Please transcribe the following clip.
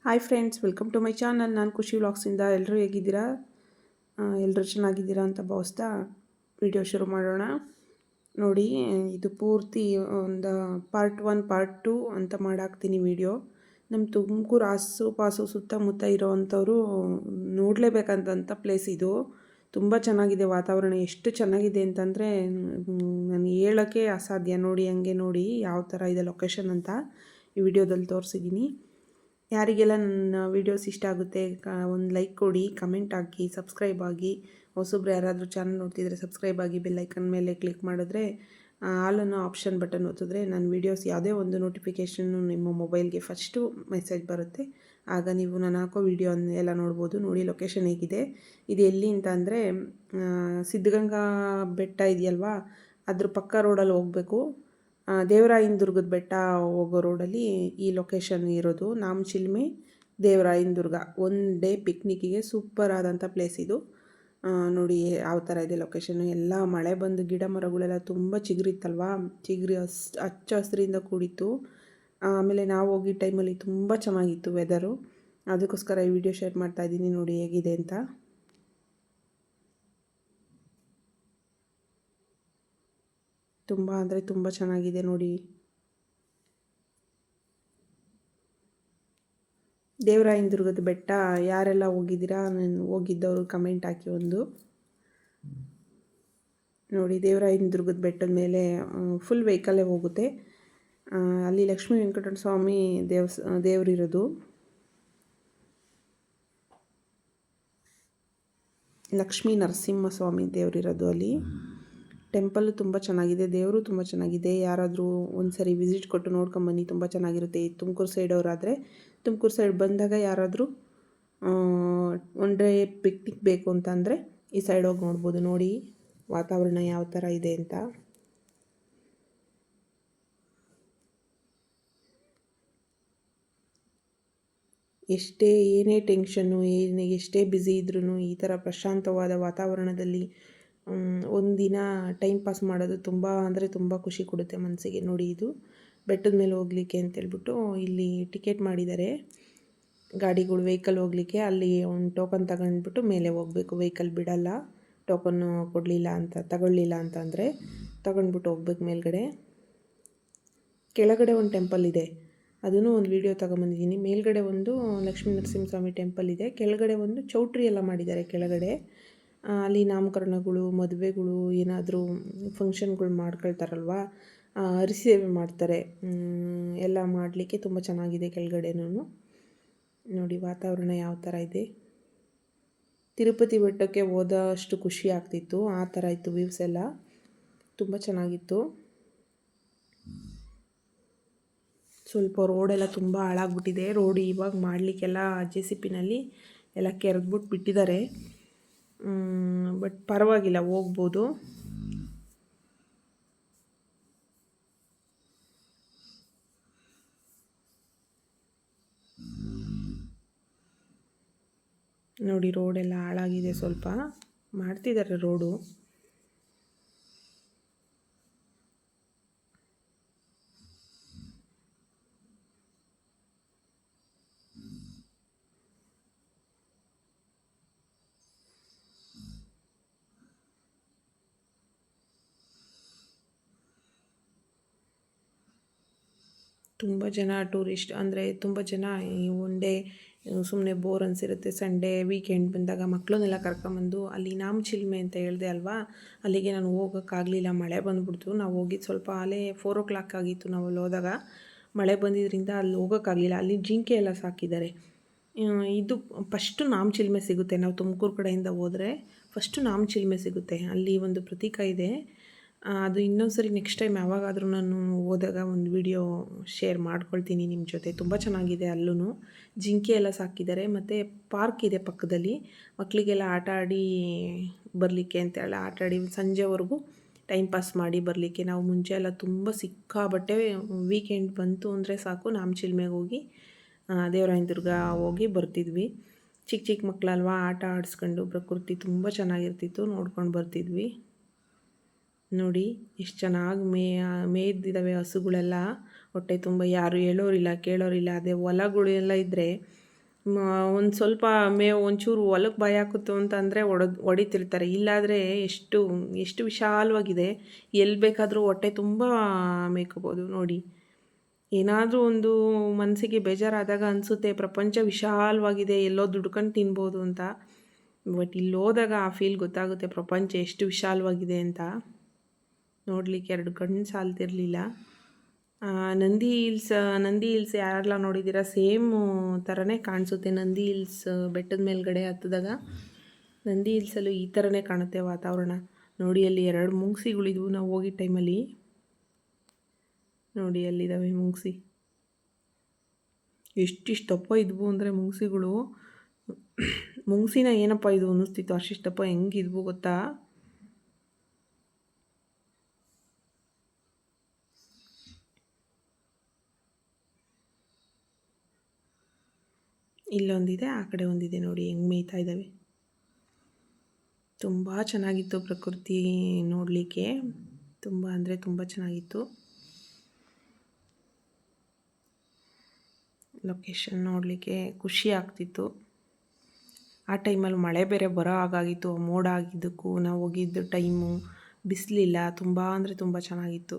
Hi friends, welcome to my channel. ನಾನು ಖುಷಿ ವ್ಲಾಗ್ಸಿಂದ. ಎಲ್ಲರೂ ಹೇಗಿದ್ದೀರಾ? ಎಲ್ಲರೂ ಚೆನ್ನಾಗಿದ್ದೀರಾ ಅಂತ ಭಾವಿಸ್ತಾ ವಿಡಿಯೋ ಶುರು ಮಾಡೋಣ. ನೋಡಿ, ಇದು ಪೂರ್ತಿ ಒಂದು ಪಾರ್ಟ್ 1 ಪಾರ್ಟ್ 2 ಅಂತ ಮಾಡಾಕ್ತೀನಿ ವಿಡಿಯೋ. ನಮ್ಮ ತುಮಕೂರು ಆಸು ಸುತ್ತಮುತ್ತ ಇರೋವಂಥವ್ರು ನೋಡಲೇಬೇಕಂತ ಪ್ಲೇಸ್ ಇದು. ತುಂಬ ಚೆನ್ನಾಗಿದೆ ವಾತಾವರಣ. ಎಷ್ಟು ಚೆನ್ನಾಗಿದೆ ಅಂತಂದರೆ ನಾನು ಹೇಳೋಕ್ಕೆ ಅಸಾಧ್ಯ. ನೋಡಿ, ಹಂಗೆ ನೋಡಿ ಯಾವ ಥರ ಇದೆ ಲೊಕೇಶನ್ ಅಂತ ಈ ವಿಡಿಯೋದಲ್ಲಿ ತೋರಿಸಿದ್ದೀನಿ. ಯಾರಿಗೆಲ್ಲ ನನ್ನ ವೀಡಿಯೋಸ್ ಇಷ್ಟ ಆಗುತ್ತೆ ಒಂದು ಲೈಕ್ ಕೊಡಿ, ಕಮೆಂಟ್ ಹಾಕಿ, ಸಬ್ಸ್ಕ್ರೈಬ್ ಆಗಿ. ಹೊಸಬ್ರು ಯಾರಾದರೂ ಚಾನಲ್ ನೋಡ್ತಿದ್ರೆ ಸಬ್ಸ್ಕ್ರೈಬ್ ಆಗಿ, ಬೆಲ್ಲೈಕನ್ ಮೇಲೆ ಕ್ಲಿಕ್ ಮಾಡಿದ್ರೆ ಆಲ್ ಅನ್ನೋ ಆಪ್ಷನ್ ಬಟನ್ ಒತ್ತಿದ್ರೆ ನನ್ನ ವೀಡಿಯೋಸ್ ಯಾವುದೇ ಒಂದು ನೋಟಿಫಿಕೇಷನ್ನು ನಿಮ್ಮ ಮೊಬೈಲ್ಗೆ ಫಸ್ಟು ಮೆಸೇಜ್ ಬರುತ್ತೆ. ಆಗ ನೀವು ನಾನು ಹಾಕೋ ವೀಡಿಯೋ ಎಲ್ಲ ನೋಡ್ಬೋದು. ನೋಡಿ ಲೊಕೇಶನ್ ಹೇಗಿದೆ. ಇದು ಎಲ್ಲಿ ಅಂತ ಅಂದರೆ ಸಿದ್ಧಗಂಗಾ ಬೆಟ್ಟ ಇದೆಯಲ್ವಾ, ಅದ್ರ ಪಕ್ಕ ರೋಡಲ್ಲಿ ಹೋಗಬೇಕು. ದೇವರಾಯನ ದುರ್ಗದ ಬೆಟ್ಟ ಹೋಗೋ ರೋಡಲ್ಲಿ ಈ ಲೊಕೇಶನ್ ಇರೋದು. ನಾಮಚಿಲ್ಮೆ ದೇವರಾಯನ ದುರ್ಗ. ಒನ್ ಡೇ ಪಿಕ್ನಿಕ್ಕಿಗೆ ಸೂಪರ್ ಆದಂಥ ಪ್ಲೇಸ್ ಇದು. ನೋಡಿ ಯಾವ ಥರ ಇದೆ ಲೊಕೇಶನ್ನು. ಎಲ್ಲ ಮಳೆ ಬಂದು ಗಿಡ ಮರಗಳೆಲ್ಲ ತುಂಬ ಚಿಗುರಿತ್ತಲ್ವಾ, ಚಿಗುರಿ ಹಚ್ಚ ಹಸಿರಿಂದ ಕೂಡಿತ್ತು. ಆಮೇಲೆ ನಾವು ಹೋಗಿದ್ದ ಟೈಮಲ್ಲಿ ತುಂಬ ಚೆನ್ನಾಗಿತ್ತು ವೆದರು. ಅದಕ್ಕೋಸ್ಕರ ಈ ವಿಡಿಯೋ ಶೇರ್ ಮಾಡ್ತಾಯಿದ್ದೀನಿ. ನೋಡಿ ಹೇಗಿದೆ ಅಂತ. ತುಂಬ ಅಂದರೆ ತುಂಬ ಚೆನ್ನಾಗಿದೆ ನೋಡಿ. ದೇವರಾಯನ ದುರ್ಗದ ಬೆಟ್ಟ ಯಾರೆಲ್ಲ ಹೋಗಿದ್ದೀರಾ, ಹೋಗಿದ್ದವರು ಕಮೆಂಟ್ ಹಾಕಿ ಒಂದು. ನೋಡಿ, ದೇವರಾಯನ ದುರ್ಗದ ಬೆಟ್ಟದ ಮೇಲೆ ಫುಲ್ ವೆಹಿಕಲ್ಲೇ ಹೋಗುತ್ತೆ. ಅಲ್ಲಿ ಲಕ್ಷ್ಮೀ ವೆಂಕಟರಮಣ ಸ್ವಾಮಿ ದೇವರಿರೋದು. ಲಕ್ಷ್ಮೀ ನರಸಿಂಹ ಸ್ವಾಮಿ ದೇವರಿರೋದು ಅಲ್ಲಿ. ಟೆಂಪಲ್ಲು ತುಂಬ ಚೆನ್ನಾಗಿದೆ, ದೇವರು ತುಂಬ ಚೆನ್ನಾಗಿದೆ. ಯಾರಾದರೂ ಒಂದು ಸರಿ ವಿಸಿಟ್ ಕೊಟ್ಟು ನೋಡ್ಕೊಂಬನ್ನಿ, ತುಂಬ ಚೆನ್ನಾಗಿರುತ್ತೆ. ತುಮಕೂರು ಸೈಡವರಾದರೆ ತುಮಕೂರು ಸೈಡ್ ಬಂದಾಗ ಯಾರಾದರೂ ಒನ್ ಡೇ ಪಿಕ್ನಿಕ್ ಬೇಕು ಅಂತ ಅಂದರೆ ಈ ಸೈಡ್ ಹೋಗಿ ನೋಡ್ಬೋದು. ನೋಡಿ ವಾತಾವರಣ ಯಾವ ಥರ ಇದೆ ಅಂತ. ಏನೇ ಟೆನ್ಷನ್ನು, ಎಷ್ಟೇ ಬ್ಯುಸಿ ಇದ್ರೂ ಈ ಥರ ಪ್ರಶಾಂತವಾದ ವಾತಾವರಣದಲ್ಲಿ ಒಂದಿನ ಟೈಮ್ ಪಾಸ್ ಮಾಡೋದು ತುಂಬ ಅಂದರೆ ತುಂಬ ಖುಷಿ ಕೊಡುತ್ತೆ ಮನಸ್ಸಿಗೆ. ನೋಡಿ, ಇದು ಬೆಟ್ಟದ ಮೇಲೆ ಹೋಗಲಿಕ್ಕೆ ಅಂತೇಳ್ಬಿಟ್ಟು ಇಲ್ಲಿ ಟಿಕೆಟ್ ಮಾಡಿದ್ದಾರೆ. ಗಾಡಿಗಳು ವೆಹಿಕಲ್ ಹೋಗಲಿಕ್ಕೆ ಅಲ್ಲಿ ಒಂದು ಟೋಕನ್ ತಗೊಂಡ್ಬಿಟ್ಟು ಮೇಲೆ ಹೋಗಬೇಕು. ವೆಹಿಕಲ್ ಬಿಡಲ್ಲ, ಟೋಕನ್ನು ತಗೊಳ್ಳಿಲ್ಲ ಅಂತಂದರೆ ತಗೊಂಡ್ಬಿಟ್ಟು ಹೋಗ್ಬೇಕು ಮೇಲ್ಗಡೆ. ಕೆಳಗಡೆ ಒಂದು ಟೆಂಪಲ್ ಇದೆ, ಅದನ್ನು ಒಂದು ವಿಡಿಯೋ ತಗೊಂಬಂದಿದ್ದೀನಿ. ಮೇಲ್ಗಡೆ ಒಂದು ಲಕ್ಷ್ಮೀ ನರಸಿಂಹಸ್ವಾಮಿ ಟೆಂಪಲ್ ಇದೆ, ಕೆಳಗಡೆ ಒಂದು ಚೌಟ್ರಿ ಎಲ್ಲ ಮಾಡಿದ್ದಾರೆ ಕೆಳಗಡೆ. ಅಲ್ಲಿ ನಾಮಕರಣಗಳು, ಮದುವೆಗಳು, ಏನಾದರೂ ಫಂಕ್ಷನ್ಗಳು ಮಾಡ್ಕೊಳ್ತಾರಲ್ವ, ಹರಿಸೇವೆ ಮಾಡ್ತಾರೆ. ಎಲ್ಲ ಮಾಡಲಿಕ್ಕೆ ತುಂಬ ಚೆನ್ನಾಗಿದೆ ಕೆಳಗಡೆನೂ. ನೋಡಿ ವಾತಾವರಣ ಯಾವ ಥರ ಇದೆ. ತಿರುಪತಿ ಬೆಟ್ಟಕ್ಕೆ ಹೋದಷ್ಟು ಖುಷಿ ಆಗ್ತಿತ್ತು, ಆ ಥರ ಇತ್ತು ವ್ಯೂಸ್ ಎಲ್ಲ. ತುಂಬ ಚೆನ್ನಾಗಿತ್ತು. ಸ್ವಲ್ಪ ರೋಡೆಲ್ಲ ತುಂಬ ಹಾಳಾಗ್ಬಿಟ್ಟಿದೆ. ರೋಡ್ ಇವಾಗ ಮಾಡಲಿಕ್ಕೆಲ್ಲ JCPನಲ್ಲಿ ಎಲ್ಲ ಕೆರೆದ್ಬಿಟ್ಟು ಬಿಟ್ಟಿದ್ದಾರೆ. ಬಟ್ ಪರವಾಗಿಲ್ಲ, ಹೋಗ್ಬೋದು. ನೋಡಿ ರೋಡೆಲ್ಲ ಹಾಳಾಗಿದೆ, ಸ್ವಲ್ಪ ಮಾಡ್ತಿದ್ದಾರೆ ರೋಡು. ತುಂಬ ಜನ ಟೂರಿಸ್ಟ್ ಅಂದರೆ ತುಂಬ ಜನ ಈ ಒನ್ ಡೇ ಸುಮ್ಮನೆ ಬೋರ್ ಅನಿಸಿರುತ್ತೆ. ಸಂಡೇ ವೀಕೆಂಡ್ ಬಂದಾಗ ಮಕ್ಕಳನ್ನೆಲ್ಲ ಕರ್ಕೊಂಬಂದು ಅಲ್ಲಿ ನಾಮಚಿಲ್ಮೆ ಅಂತ ಹೇಳಿದೆ ಅಲ್ವಾ, ಅಲ್ಲಿಗೆ ನಾನು ಹೋಗೋಕ್ಕಾಗಲಿಲ್ಲ, ಮಳೆ ಬಂದುಬಿಡ್ತು. ನಾವು ಹೋಗಿದ್ದು ಸ್ವಲ್ಪ ಅಲ್ಲೇ 4 o'clock ಆಗಿತ್ತು ನಾವು ಅಲ್ಲಿ ಹೋದಾಗ. ಮಳೆ ಬಂದಿದ್ದರಿಂದ ಅಲ್ಲಿ ಹೋಗೋಕ್ಕಾಗಲಿಲ್ಲ. ಅಲ್ಲಿ ಜಿಂಕೆ ಎಲ್ಲ ಸಾಕಿದ್ದಾರೆ. ಇದು ಫಸ್ಟು ನಾಮಚಿಲ್ಮೆ ಸಿಗುತ್ತೆ. ನಾವು ತುಮಕೂರು ಕಡೆಯಿಂದ ಹೋದರೆ ಫಸ್ಟು ನಾಮಚಿಲ್ಮೆ ಸಿಗುತ್ತೆ. ಅಲ್ಲಿ ಒಂದು ಪ್ರತೀಕ ಇದೆ. ಅದು ಇನ್ನೊಂದು ಸರಿ ನೆಕ್ಸ್ಟ್ ಟೈಮ್ ಯಾವಾಗಾದರೂ ನಾನು ಹೋದಾಗ ಒಂದು ವಿಡಿಯೋ ಶೇರ್ ಮಾಡ್ಕೊಳ್ತೀನಿ ನಿಮ್ಮ ಜೊತೆ. ತುಂಬ ಚೆನ್ನಾಗಿದೆ. ಅಲ್ಲೂ ಜಿಂಕೆ ಎಲ್ಲ ಸಾಕಿದ್ದಾರೆ. ಮತ್ತು ಪಾರ್ಕ್ ಇದೆ ಪಕ್ಕದಲ್ಲಿ, ಮಕ್ಕಳಿಗೆಲ್ಲ ಆಟ ಆಡಿ ಬರಲಿಕ್ಕೆ ಅಂತೇಳಿ ಆಟ ಆಡಿ ಸಂಜೆವರೆಗೂ ಟೈಮ್ ಪಾಸ್ ಮಾಡಿ ಬರಲಿಕ್ಕೆ. ನಾವು ಮುಂಚೆ ಎಲ್ಲ ತುಂಬ ಸಿಕ್ಕಾಬಟ್ಟೆ ವೀಕೆಂಡ್ ಬಂತು ಅಂದರೆ ಸಾಕು ನಾಮಚಿಲ್ಮೆಗೆ ಹೋಗಿ ದೇವರಾಯನ ದುರ್ಗ ಹೋಗಿ ಬರ್ತಿದ್ವಿ. ಚಿಕ್ಕ ಮಕ್ಕಳಲ್ವಾ, ಆಟ ಆಡಿಸ್ಕೊಂಡು ಪ್ರಕೃತಿ ತುಂಬ ಚೆನ್ನಾಗಿರ್ತಿತ್ತು, ನೋಡ್ಕೊಂಡು ಬರ್ತಿದ್ವಿ. ನೋಡಿ ಎಷ್ಟು ಚೆನ್ನಾಗಿ ಮೇಯ್ದಿದ್ದಾವೆ ಹಸುಗಳೆಲ್ಲ. ಹೊಟ್ಟೆ ತುಂಬ ಯಾರು ಹೇಳೋರಿಲ್ಲ ಕೇಳೋರಿಲ್ಲ. ಅದೇ ಹೊಲಗಳೆಲ್ಲ ಇದ್ದರೆ ಒಂದು ಸ್ವಲ್ಪ ಮೇವು ಒಂಚೂರು ಹೊಲಕ್ಕೆ ಭಯ ಹಾಕುತ್ತು ಅಂತಂದರೆ ಹೊಡಿತಿರ್ತಾರೆ. ಇಲ್ಲಾದರೆ ಎಷ್ಟು ಎಷ್ಟು ವಿಶಾಲವಾಗಿದೆ, ಎಲ್ಲಿ ಬೇಕಾದರೂ ಹೊಟ್ಟೆ ತುಂಬ ಮೇಯ್ಕೋಬೋದು ನೋಡಿ. ಏನಾದರೂ ಒಂದು ಮನಸ್ಸಿಗೆ ಬೇಜಾರಾದಾಗ ಅನಿಸುತ್ತೆ ಪ್ರಪಂಚ ವಿಶಾಲವಾಗಿದೆ, ಎಲ್ಲೋ ದುಡ್ಕೊಂಡು ತಿನ್ಬೋದು ಅಂತ. ಬಟ್ ಇಲ್ಲಿ ಹೋದಾಗ ಆ ಫೀಲ್ ಗೊತ್ತಾಗುತ್ತೆ ಪ್ರಪಂಚ ಎಷ್ಟು ವಿಶಾಲವಾಗಿದೆ ಅಂತ. ನೋಡಲಿಕ್ಕೆ 2 ಕಣ್ಣು ಸಾಲ್ತಿರಲಿಲ್ಲ. ನಂದಿ ಹಿಲ್ಸ್ ಯಾರೆಲ್ಲ ನೋಡಿದ್ದೀರಾ, ಸೇಮ್ ಥರನೇ ಕಾಣಿಸುತ್ತೆ. ನಂದಿ ಹಿಲ್ಸ್ ಬೆಟ್ಟದ ಮೇಲ್ಗಡೆ ಹತ್ತಿದಾಗ ನಂದಿ ಹಿಲ್ಸಲ್ಲೂ ಈ ಥರನೇ ಕಾಣುತ್ತೆ ವಾತಾವರಣ. ನೋಡಿ ಅಲ್ಲಿ 2 ಮುಂಗ್ಸಿಗಳಿದ್ವು ನಾವು ಹೋಗಿದ್ದ ಟೈಮಲ್ಲಿ. ನೋಡಿ ಅಲ್ಲಿದ್ದಾವೆ ಮುಂಗ್ಸಿ, ಎಷ್ಟಿಷ್ಟು ದಪ್ಪ ಇದ್ವು ಅಂದರೆ ಮುಂಗ್ಸಿಗಳು. ಮುಂಗ್ಸಿನ ಏನಪ್ಪ ಇದು ಅನ್ನಿಸ್ತಿತ್ತು, ಅಷ್ಟಿಷ್ಟು ದಪ್ಪ ಹೆಂಗಿದ್ವು ಗೊತ್ತಾ. ಇಲ್ಲೊಂದಿದೆ, ಆ ಕಡೆ ಒಂದಿದೆ ನೋಡಿ ಹೆಂಗೆ ಮೇಯ್ತಾ ಇದ್ದಾವೆ. ತುಂಬ ಚೆನ್ನಾಗಿತ್ತು ಪ್ರಕೃತಿ ನೋಡಲಿಕ್ಕೆ, ತುಂಬ ಅಂದರೆ ತುಂಬ ಚೆನ್ನಾಗಿತ್ತು. ಲೊಕೇಶನ್ ನೋಡಲಿಕ್ಕೆ ಖುಷಿ ಆಗ್ತಿತ್ತು. ಆ ಟೈಮಲ್ಲಿ ಮಳೆ ಬೇರೆ ಬರೋ ಹಾಗಾಗಿತ್ತು. ಮೋಡ ಆಗಿದ್ದಕ್ಕೂ ನಾವು ಹೋಗಿದ್ದ ಟೈಮು ಬಿಸಿಲಿಲ್ಲ, ತುಂಬ ಅಂದರೆ ತುಂಬ ಚೆನ್ನಾಗಿತ್ತು.